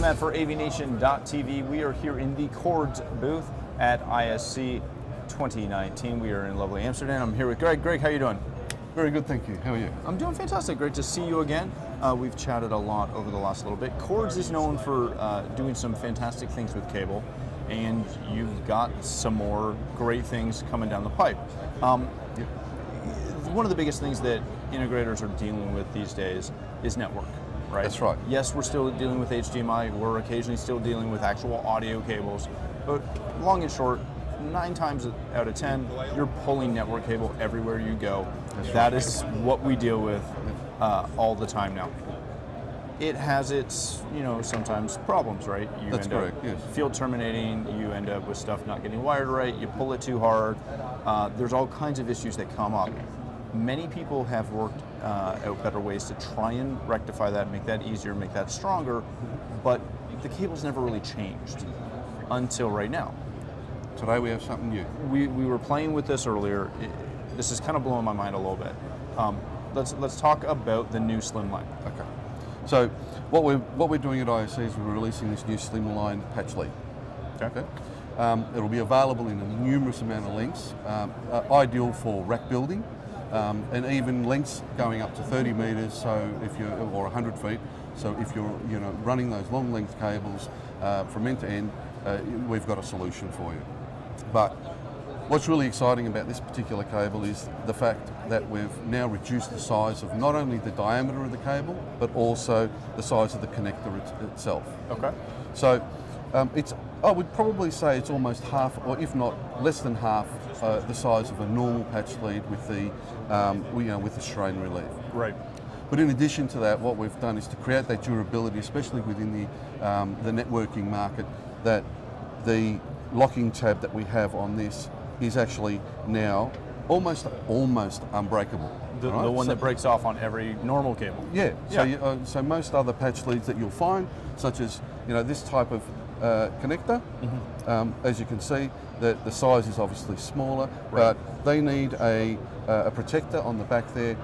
Matt for AVNation.tv. We are here in the Kordz booth at ISE 2019. We are in lovely Amsterdam. I'm here with Greg. Greg, how are you doing? Very good, thank you. How are you? I'm doing fantastic. Great to see you again. We've chatted a lot over the last little bit. Kordz is known for doing some fantastic things with cable, and you've got some more great things coming down the pipe. One of the biggest things that integrators are dealing with these days is network, right? That's right. Yes, we're still dealing with HDMI. We're occasionally still dealing with actual audio cables, but long and short, 9 times out of 10, you're pulling network cable everywhere you go. That is what we deal with all the time now. It has its, sometimes problems, right? You That's end correct, up yes. field terminating, you end up with stuff not getting wired right, you pull it too hard. There's all kinds of issues that come up. Many people have worked out better ways to try and rectify that, make that easier, make that stronger, but the cable's never really changed until right now. Today we have something new. We were playing with this earlier. This is kind of blowing my mind a little bit. Let's talk about the new SlimLine. Okay. So what we're doing at ISE is we're releasing this new SlimLine patch lead. Okay. It'll be available in a numerous amount of lengths, ideal for rack building, and even lengths going up to 30 meters. So if you're or 100 feet. So if you're running those long length cables from end to end, we've got a solution for you. But what's really exciting about this particular cable is the fact that we've now reduced the size of not only the diameter of the cable, but also the size of the connector itself. Okay. So I would probably say it's almost half, or if not less than half, the size of a normal patch lead with the with the strain relief. Right. But in addition to that, what we've done is to create that durability, especially within the networking market, that the locking tab that we have on this is actually now almost unbreakable. The one that breaks off on every normal cable. Yeah. So most other patch leads that you'll find, such as this type of connector, as you can see, the size is obviously smaller, but they need a protector on the back there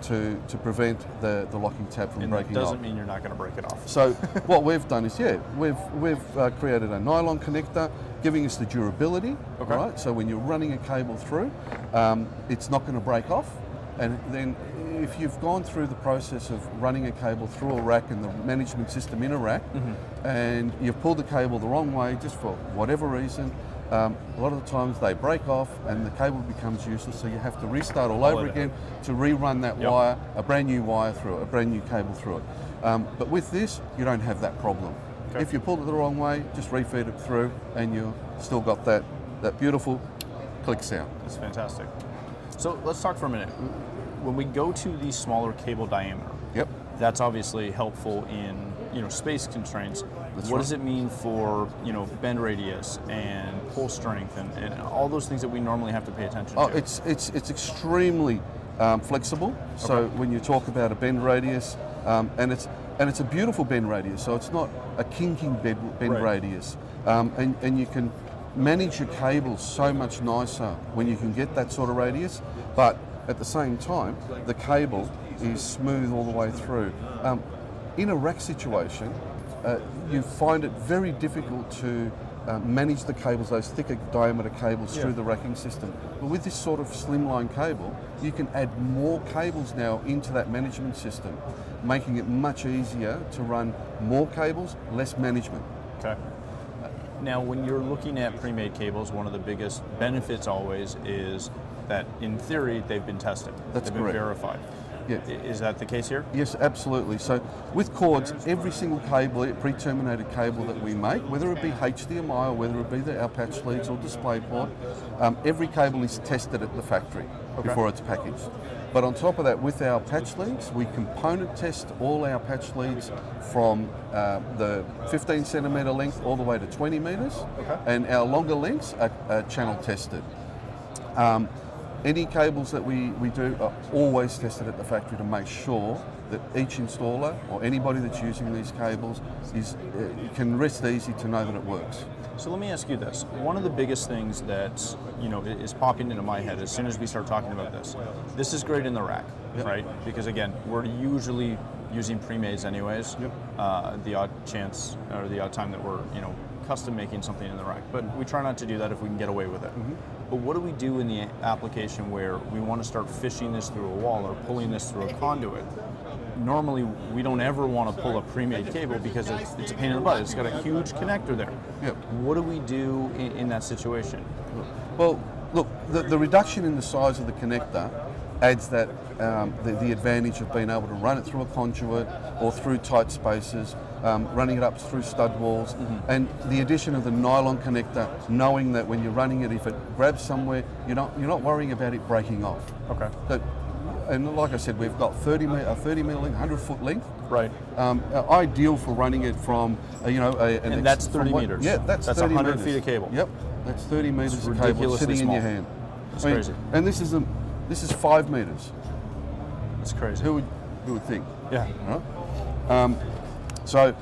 to prevent the locking tab from breaking off. Doesn't mean you're not going to break it off. So what we've done is, we've created a nylon connector, giving us the durability. Okay. Right. So when you're running a cable through, it's not going to break off. And then if you've gone through the process of running a cable through a rack and the management system in a rack, and you've pulled the cable the wrong way just for whatever reason, a lot of the times they break off and the cable becomes useless, so you have to restart all over again to rerun that wire, a brand new wire through it, a brand new cable through it. But with this, you don't have that problem. Okay. If you pulled it the wrong way, just refeed it through and you've still got that beautiful click sound. That's fantastic. So let's talk for a minute. When we go to the smaller cable diameter, that's obviously helpful in space constraints. What does it mean for bend radius and pull strength and all those things that we normally have to pay attention to? It's extremely flexible. So when you talk about a bend radius, and it's a beautiful bend radius. So it's not a kinking bend radius, and you can manage your cables so much nicer when you can get that sort of radius. But at the same time, the cable is smooth all the way through. In a rack situation, you find it very difficult to manage the cables, those thicker diameter cables through the racking system. But with this sort of slimline cable, you can add more cables now into that management system, making it much easier to run more cables, less management. Okay. Now, when you're looking at pre-made cables, one of the biggest benefits always is that, in theory, they've been tested. That's they've been verified. Yeah. Is that the case here? Yes, absolutely. So with Kordz, every single cable, pre-terminated cable that we make, whether it be HDMI or whether it be our patch leads or DisplayPort, every cable is tested at the factory before it's packaged. But on top of that, with our patch leads, we component test all our patch leads from the 15 centimetre length all the way to 20 metres, and our longer lengths are channel tested. Any cables that we do are always tested at the factory to make sure that each installer or anybody that's using these cables can rest easy to know that it works. So let me ask you this. One of the biggest things that is popping into my head as soon as we start talking about this is great in the rack, right? Because again, we're usually using pre-mades anyways. Yep. The odd chance or the odd time that we're custom making something in the rack, but we try not to do that if we can get away with it. But what do we do in the application where we want to start fishing this through a wall or pulling this through a conduit? Normally, we don't ever want to pull a pre-made cable because it's a pain in the butt. It's got a huge connector there. Yep. What do we do in that situation? Well, look, the reduction in the size of the connector adds that the advantage of being able to run it through a conduit or through tight spaces, running it up through stud walls, and the addition of the nylon connector, knowing that when you're running it, if it grabs somewhere, you're not worrying about it breaking off. Okay. And like I said, we've got 30 mil length, 100 foot length. Right. Ideal for running it from, and that's 30 meters. Yeah, that's 30 100 meters. feet of cable. Yep, that's 30 meters of cable ridiculously sitting small. in your hand. That's crazy. And this is 5 meters. That's crazy. Who would think? Yeah. Right? So,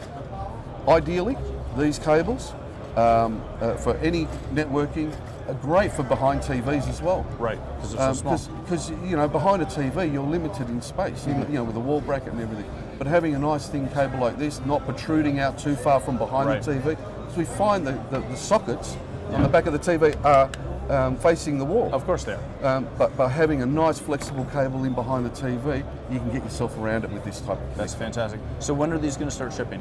ideally, these cables for any networking are great for behind TVs as well. Right, because it's so small. Because behind a TV you're limited in space, with a wall bracket and everything. But having a nice thin cable like this, not protruding out too far from behind the TV, because we find the sockets on the back of the TV are facing the wall. Of course they are. But by having a nice flexible cable in behind the TV, you can get yourself around it with this type of cable. That's fantastic. So when are these going to start shipping?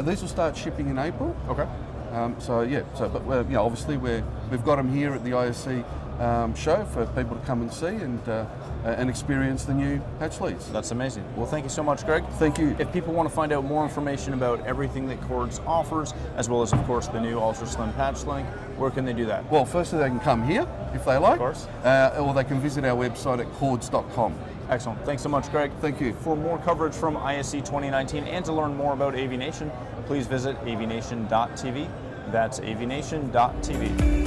These will start shipping in April. Okay. But obviously we've got them here at the ISE show for people to come and see and experience the new patch leads. That's amazing. Well, thank you so much, Greg. Thank you. If people want to find out more information about everything that Kordz offers, as well as, of course, the new Ultra Slim Patch Link, where can they do that? Well, firstly, they can come here if they like. Of course. Or they can visit our website at kordz.com. Excellent. Thanks so much, Greg. Thank you. For more coverage from ISE 2019 and to learn more about AVNation, please visit avnation.tv. That's avnation.tv.